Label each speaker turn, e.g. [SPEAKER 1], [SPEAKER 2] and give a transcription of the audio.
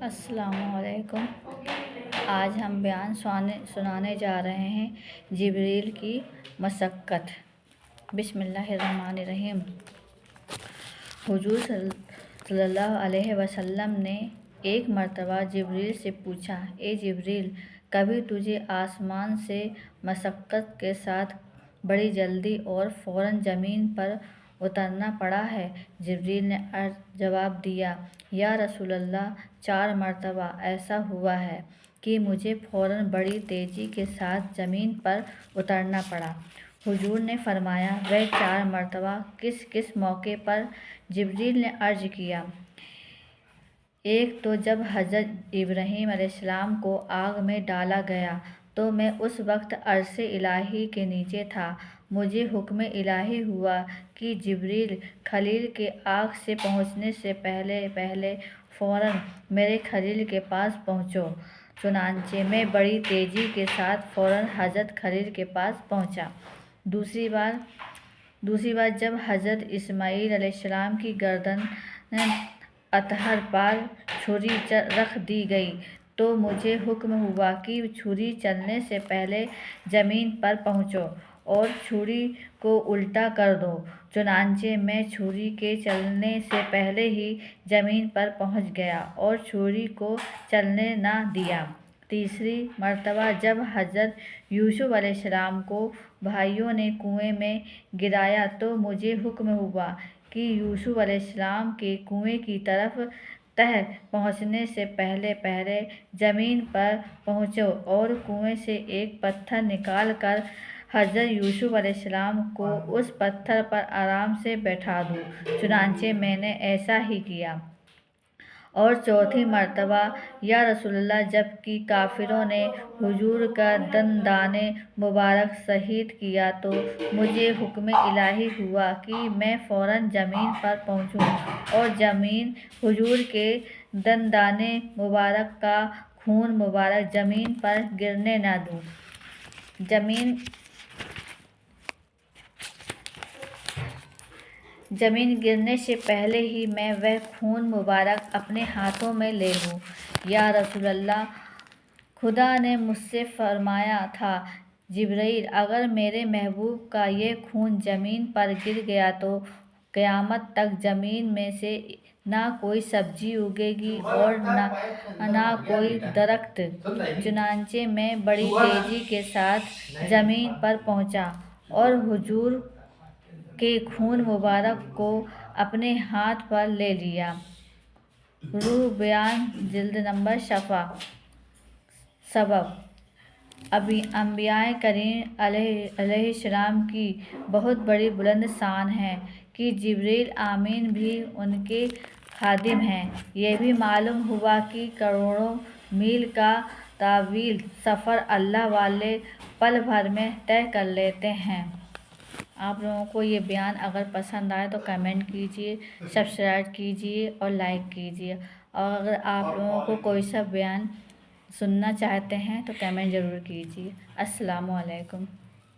[SPEAKER 1] السلام علیکم۔ آج ہم بیان سنانے جا رہے ہیں جبریل کی مشقت۔ بسم اللہ الرحمن الرحیم۔ حضور صلی اللہ علیہ وسلم نے ایک مرتبہ جبریل سے پوچھا، اے جبریل، کبھی تجھے آسمان سے مشقت کے ساتھ بڑی جلدی اور فوراً زمین پر اترنا پڑا ہے؟ جبریل نے جواب دیا، یا رسول اللہ، 4 مرتبہ ایسا ہوا ہے کہ مجھے فوراً بڑی تیزی کے ساتھ زمین پر اترنا پڑا۔ حضور نے فرمایا، وہ 4 مرتبہ کس کس موقع پر؟ جبریل نے عرض کیا، ایک تو جب حضرت ابراہیم علیہ السلام کو آگ میں ڈالا گیا تو میں اس وقت عرش الہی کے نیچے تھا۔ مجھے حکم الہی ہوا کہ جبریل، خلیل کے آگ سے پہنچنے سے پہلے فوراً میرے خلیل کے پاس پہنچو۔ چنانچہ میں بڑی تیزی کے ساتھ فوراً حضرت خلیل کے پاس پہنچا۔ دوسری بار جب حضرت اسماعیل علیہ السلام کی گردن اطہر پر چھری رکھ دی گئی تو مجھے حکم ہوا کہ چھری چلنے سے پہلے زمین پر پہنچو اور چھری کو الٹا کر دو۔ چنانچہ میں چھری کے چلنے سے پہلے ہی زمین پر پہنچ گیا اور چھری کو چلنے نہ دیا۔ تیسری مرتبہ جب حضرت یوسف علیہ السلام کو بھائیوں نے کنویں میں گرایا تو مجھے حکم ہوا کہ یوسف علیہ السلام کے کنویں کی طرف تہ پہنچنے سے پہلے زمین پر پہنچو اور کنویں سے ایک پتھر نکال کر حضرت یوسف علیہ السلام کو اس پتھر پر آرام سے بیٹھا دو۔ چنانچہ میں نے ایسا ہی کیا۔ اور چوتھی مرتبہ، یا رسول اللہ، جب کہ کافروں نے حضور کا دندان مبارک شہید کیا تو مجھے حکم الہی ہوا کہ میں فوراً زمین پر پہنچوں اور حضور کے دندان مبارک کا خون مبارک زمین پر گرنے نہ دوں۔ زمین گرنے سے پہلے ہی میں وہ خون مبارک اپنے ہاتھوں میں لے لوں۔ یا رسول اللہ، خدا نے مجھ سے فرمایا تھا، جبرائیل، اگر میرے محبوب کا یہ خون زمین پر گر گیا تو قیامت تک زمین میں سے نہ کوئی سبزی اگے گی اور نہ کوئی درخت۔ چنانچہ میں بڑی تیزی کے ساتھ زمین پر پہنچا اور حضور کے خون مبارک کو اپنے ہاتھ پر لے لیا۔ روح بیان، جلد نمبر، صفحہ۔ سبب: انبیاء کریم علیہ السلام کی بہت بڑی بلند شان ہے کہ جبریل امین بھی ان کے خادم ہیں۔ یہ بھی معلوم ہوا کہ کروڑوں میل کا طویل سفر اللہ والے پل بھر میں طے کر لیتے ہیں۔ آپ لوگوں کو یہ بیان اگر پسند آئے تو کمنٹ کیجیے، سبسکرائب کیجیے اور لائک کیجیے، اور اگر آپ لوگوں کو کوئی سا بیان سننا چاہتے ہیں تو کمنٹ ضرور کیجیے۔ السلام علیکم۔